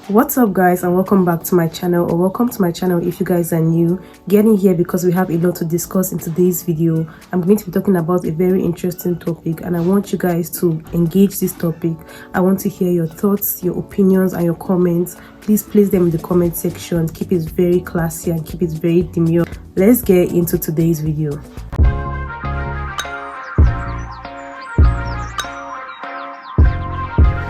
What's up guys, and welcome back to my channel, or welcome to my channel if you guys are new. Getting here because we have a lot to discuss in today's video. I'm going to be talking about a very interesting topic, and I want you guys to engage this topic. I want to hear your thoughts, your opinions, and your comments. Please place them in the comment section. Keep it very classy and keep it very demure. Let's get into today's video.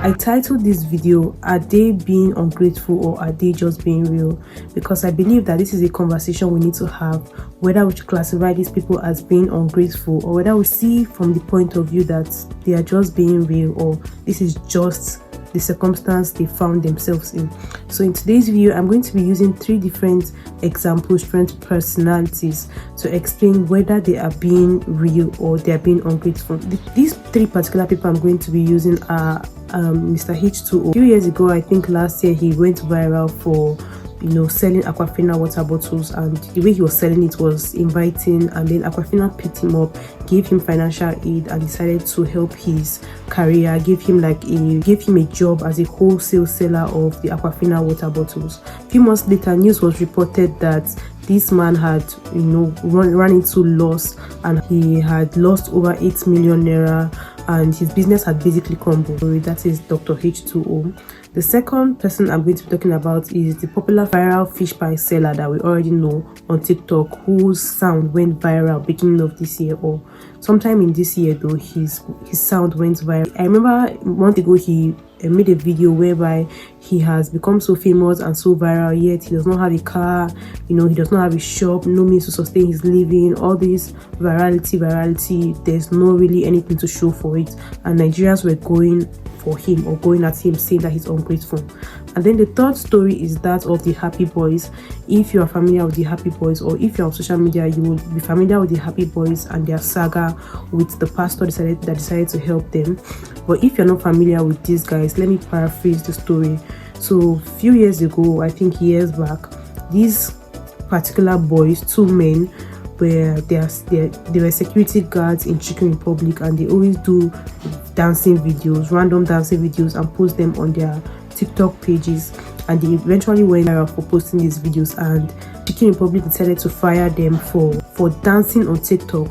I titled this video, "Are they being ungrateful or are they just being real?" Because I believe that this is a conversation we need to have, whether we should classify these people as being ungrateful or whether we see from the point of view that they are just being real, or this is just the circumstance they found themselves in. So in today's video, I'm going to be using three different examples, different personalities, to explain whether they are being real or they are being ungrateful. These three particular people I'm going to be using are Mr. H20. A few years ago, I think last year, he went viral for selling Aquafina water bottles, and the way he was selling it was inviting, and then Aquafina picked him up, gave him financial aid, and decided to help his career, gave him a job as a wholesale seller of the Aquafina water bottles. A few months later, news was reported that this man had run into loss, and he had lost over 8 million naira, and his business had basically crumbled. That is Dr. H20. The second person I'm going to be talking about is the popular viral fish pie seller that we already know on TikTok, whose sound went viral beginning of this year, or sometime in this year though. His sound went viral. I remember a month ago he made a video whereby he has become so famous and so viral, yet he does not have a car, he does not have a shop, no means to sustain his living. All this virality, there's no really anything to show for it, and Nigerians were going for him or going at him, saying that he's ungrateful. And then the third story is that of the Happy Boys. If you are familiar with the Happy Boys, or if you're on social media, you will be familiar with the Happy Boys and their saga with the pastor that decided to help them. But if you're not familiar with these guys, let me paraphrase the story. So a few years ago, I think years back, these particular boys, two men, where they were security guards in Chicken Republic, and they always do random dancing videos, and post them on their TikTok pages. And they eventually went viral for posting these videos, and Chicken Republic decided to fire them for dancing on TikTok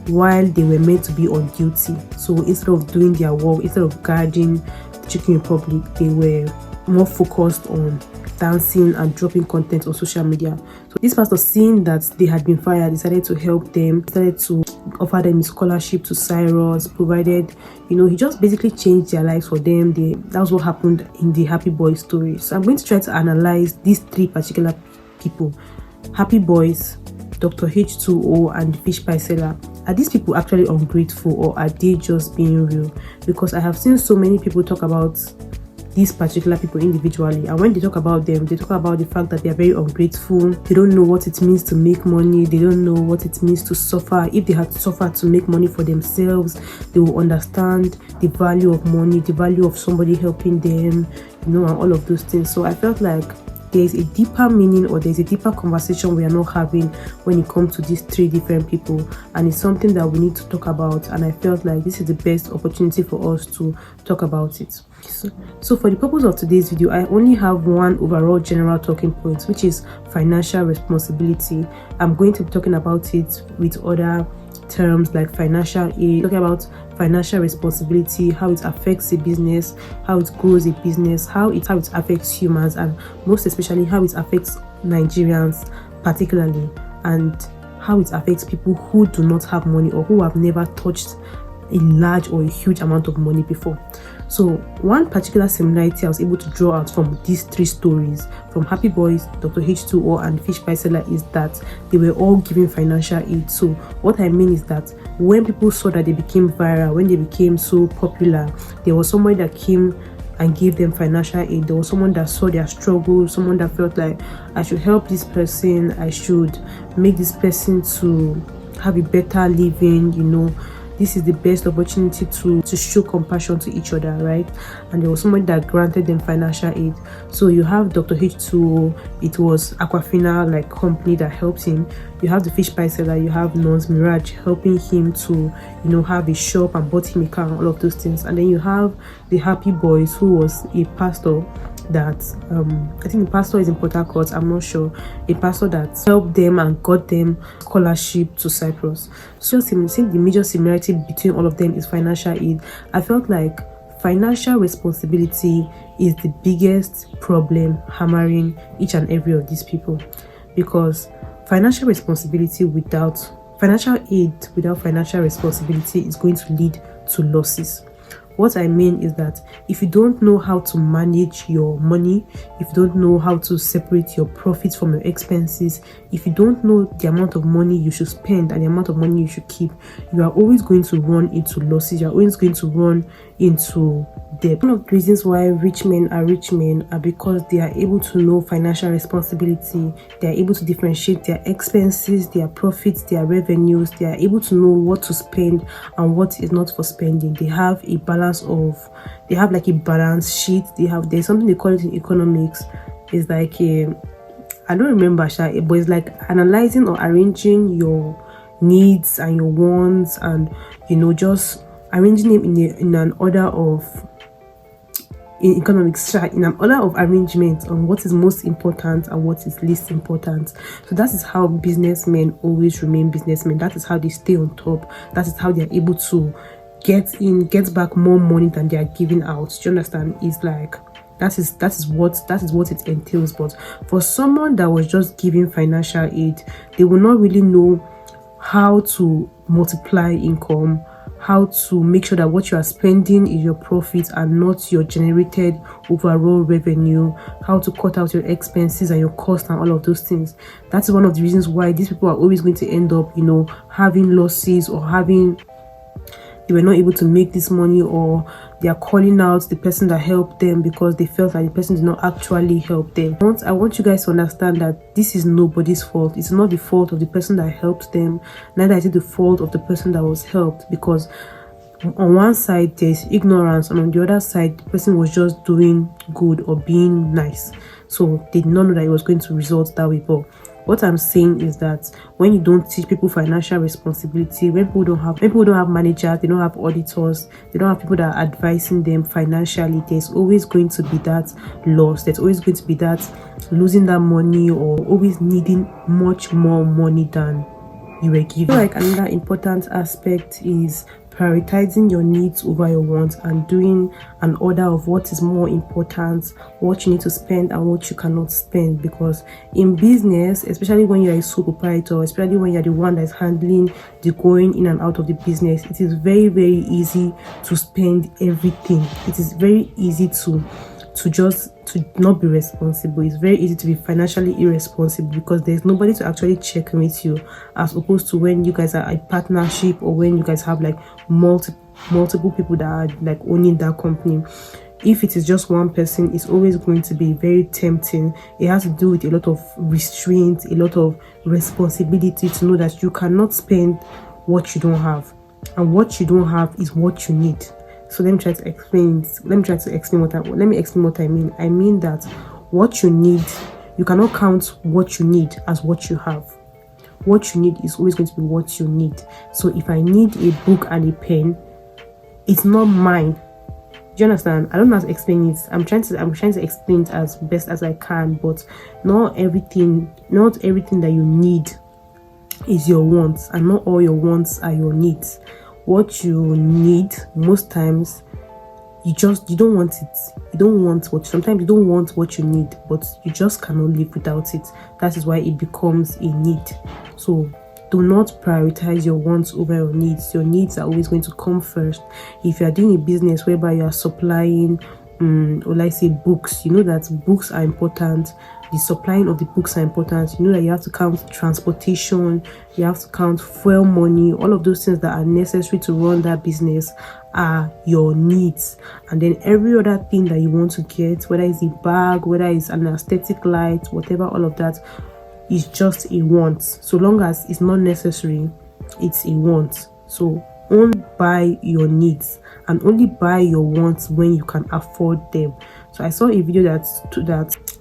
while they were meant to be on duty. So instead of doing their work, instead of guarding Chicken Republic, they were more focused on dancing and dropping content on social media. So this pastor, seeing that they had been fired, decided to help them, started to offer them a scholarship to Cyrus, provided, he just basically changed their lives for them. That was what happened in the Happy Boys story. So I'm going to try to analyze these three particular people: Happy Boys, Dr. H20, and the fish pie seller. Are these people actually ungrateful, or are they just being real? Because I have seen so many people talk about these particular people individually, and when they talk about them, they talk about the fact that they are very ungrateful. They don't know what it means to make money. They don't know what it means to suffer. If they had suffered to make money for themselves, they will understand the value of money, the value of somebody helping them, and all of those things. So I felt like there's a deeper meaning, or there's a deeper conversation we are not having when it comes to these three different people, and it's something that we need to talk about. And I felt like this is the best opportunity for us to talk about it. So for the purpose of today's video, I only have one overall general talking point, which is financial responsibility. I'm going to be talking about it with other terms like financial aid, talking about financial responsibility, how it affects a business, how it grows a business, how it affects humans, and most especially how it affects Nigerians particularly, and how it affects people who do not have money or who have never touched a large or a huge amount of money before. So one particular similarity I was able to draw out from these three stories, from Happy Boys, Dr. H20, and Fish Pie Seller, is that they were all giving financial aid. So what I mean is that when people saw that they became viral, when they became so popular, there was somebody that came and gave them financial aid. There was someone that saw their struggle, someone that felt like, I should help this person, I should make this person to have a better living, this is the best opportunity to show compassion to each other, right? And there was someone that granted them financial aid. So you have Dr. H20, it was Aquafina company that helped him. You have the fish pie seller, you have Nons Mirage helping him to have a shop and bought him a car and all of those things. And then you have the Happy Boys, who was a pastor that I think the pastor is in Port Harcourt, I'm not sure, a pastor that helped them and got them scholarship to Cyprus. So seeing the major similarity between all of them is financial aid. I felt like financial responsibility is the biggest problem hammering each and every of these people, because financial responsibility without financial aid without financial responsibility is going to lead to losses. What I mean is that if you don't know how to manage your money, if you don't know how to separate your profits from your expenses, if you don't know the amount of money you should spend and the amount of money you should keep, you are always going to run into losses. You are always going to run into debt. One of the reasons why rich men are because they are able to know financial responsibility. They are able to differentiate their expenses, their profits, their revenues. They are able to know what to spend and what is not for spending. They have a like a balance sheet. There's something they call it in economics. It's like I don't remember, but it's like analyzing or arranging your needs and your wants, and just arranging them in an order of arrangement on what is most important and what is least important. So that is how businessmen always remain businessmen. That is how they stay on top. That is how they are able to get back more money than they are giving out. Do you understand? It's like that is what it entails. But for someone that was just giving financial aid, they will not really know how to multiply income, how to make sure that what you are spending is your profit and not your generated overall revenue, how to cut out your expenses and your cost and all of those things. That's one of the reasons why these people are always going to end up having losses, or they were not able to make this money, or they are calling out the person that helped them because they felt that the person did not actually help them. I want you guys to understand that this is nobody's fault. It's not the fault of the person that helped them, neither is it the fault of the person that was helped, because on one side there's ignorance and on the other side the person was just doing good or being nice, so they did not know that it was going to result that way. But what I'm saying is that when you don't teach people financial responsibility, when people don't have managers, they don't have auditors, they don't have people that are advising them financially, there's always going to be that loss. There's always going to be that losing that money, or always needing much more money than you were given. Like another important aspect is prioritizing your needs over your wants and doing an order of what is more important, what you need to spend and what you cannot spend. Because in business, especially when you're a sole proprietor, especially when you're the one that's handling the going in and out of the business, it is very, very easy to spend everything. It is very easy to not be responsible. It's very easy to be financially irresponsible because there's nobody to actually check with you, as opposed to when you guys are a partnership, or when you guys have like multiple people that are like owning that company. If it is just one person, it's always going to be very tempting. It has to do with a lot of restraint, a lot of responsibility to know that you cannot spend what you don't have, and what you don't have is what you need. So let me explain what I mean. I mean that what you need, you cannot count what you need as what you have. What you need is always going to be what you need. So if I need a book and a pen, it's not mine. Do you understand? I don't know how to explain it. I'm trying to explain it as best as I can, but not everything that you need is your wants, and not all your wants are your needs. What you need, most times you don't want it. Sometimes you don't want what you need, but you just cannot live without it. That is why it becomes a need. So do not prioritize your wants over your needs. Your needs are always going to come first. If you are doing a business whereby you are supplying or like say books, you know that books are important. The supplying of the books are important. You know that you have to count transportation, you have to count fuel money, all of those things that are necessary to run that business are your needs. And then every other thing that you want to get, whether it's a bag, whether it's an aesthetic light, whatever, all of that is just a want. So long as it's not necessary, it's a want. So only buy your needs and only buy your wants when you can afford them. So I saw a video that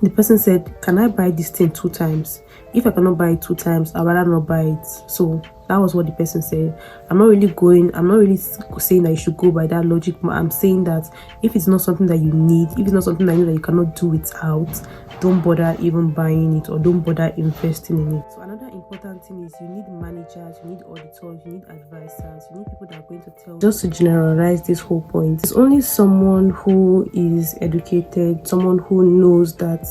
the person said, can I buy this thing 2 times? If I cannot buy it 2 times, I'd rather not buy it. So That was what the person said. I'm not really saying that you should go by that logic, but I'm saying that if it's not something that you need, if it's not something that you know that you cannot do without, don't bother even buying it, or don't bother investing in it. So another important thing is you need managers, you need auditors, you need advisors, you need people that are going to tell. Just to generalize this whole point, it's only someone who is educated, someone who knows that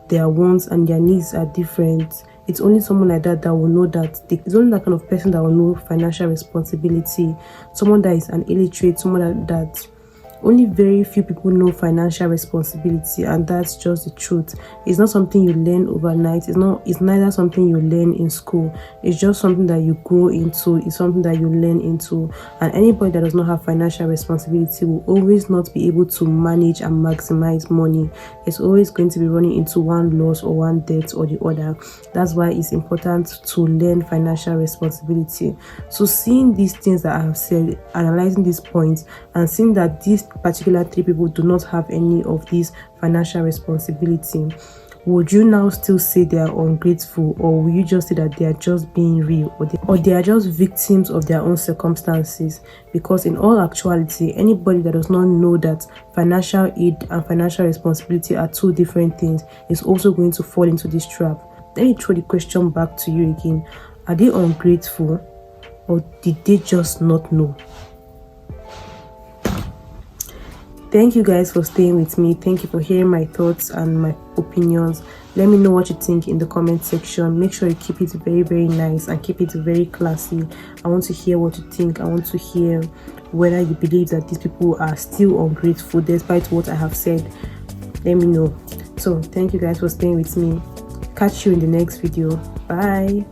their wants and their needs are different. It's only someone like that that will know that. It's only that kind of person that will know financial responsibility. Someone that is an illiterate, someone that only very few people know financial responsibility, and that's just the truth. It's not something you learn overnight. It's neither something you learn in school. It's just something that you grow into. It's something that you learn into. And anybody that does not have financial responsibility will always not be able to manage and maximize money. It's always going to be running into one loss or one debt or the other. That's why it's important to learn financial responsibility. So seeing these things that I have said, analyzing these points, and seeing that these particular 3 people do not have any of these financial responsibility, would you now still say they are ungrateful, or will you just say that they are just being real, or they are just victims of their own circumstances? Because in all actuality, anybody that does not know that financial aid and financial responsibility are 2 different things is also going to fall into this trap. Let me throw the question back to you again. Are they ungrateful, or did they just not know? Thank you guys for staying with me. Thank you for hearing my thoughts and my opinions. Let me know what you think in the comment section. Make sure you keep it very, very nice and keep it very classy. I want to hear what you think. I want to hear whether you believe that these people are still ungrateful despite what I have said. Let me know. So thank you guys for staying with me. Catch you in the next video. Bye.